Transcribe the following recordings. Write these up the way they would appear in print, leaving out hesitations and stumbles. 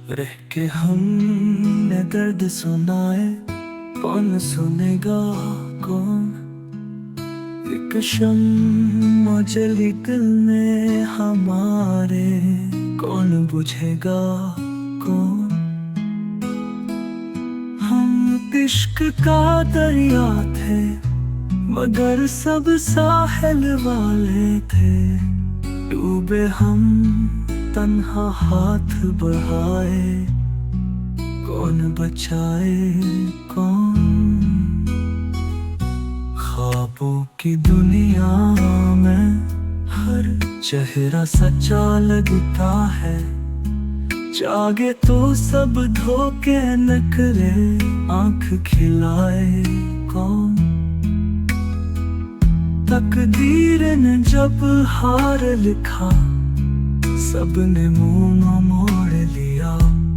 रह के हमने दर्द सुनाए, कौन सुनेगा कौन। एक शम्म जली दिल में हमारे, कौन बुझेगा कौन। हम इश्क का दरिया थे, मगर सब साहिल वाले थे। डूबे हम तन्हा हाथ बढ़ाए, कौन बचाए कौन। ख्वाबों की दुनिया में हर चेहरा सच्चा लगता है। जागे तो सब धोखे नखरे, आंख खिलाए कौन। तकदीर ने जब हार लिखा, सबने मुंह मोड़ लिया।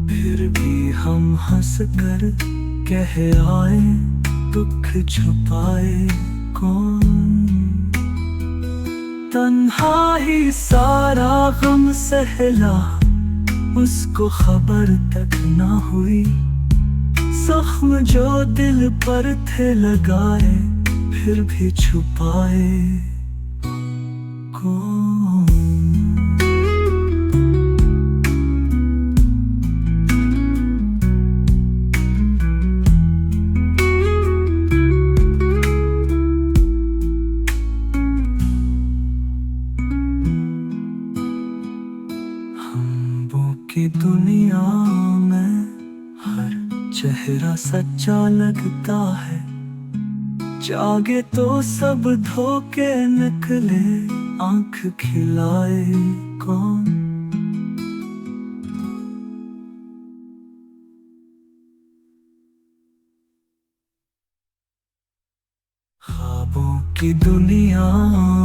फिर भी हम हंस कर कह आए, दुख छुपाए कौन। तन्हा ही सारा गम सहला, उसको खबर तक ना हुई। जख्म जो दिल पर थे लगाए, फिर भी छुपाए कौन। की दुनिया में हर चेहरा सच्चा लगता है। जागे तो सब धोखे निकले, आंख खिलाए कौन। ख्वाबों की दुनिया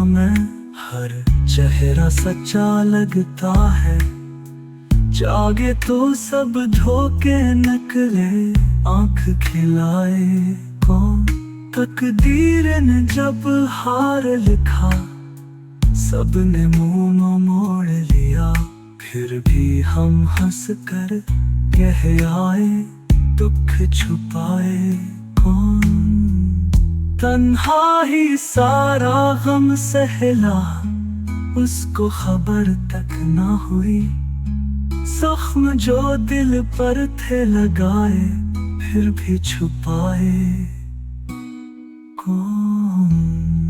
में हर चेहरा सच्चा लगता है। जागे तो सब धोखे निकले, आंख खिलाए कौन। तकदीर ने जब हार लिखा, सबने मुंह मोड़ लिया। फिर भी हम हंस कर कह आए, दुख छुपाए कौन। तन्हा ही सारा गम सहला, उसको खबर तक ना हुई। जख्म जो दिल पर थे लगाए, फिर भी छुपाए कौन।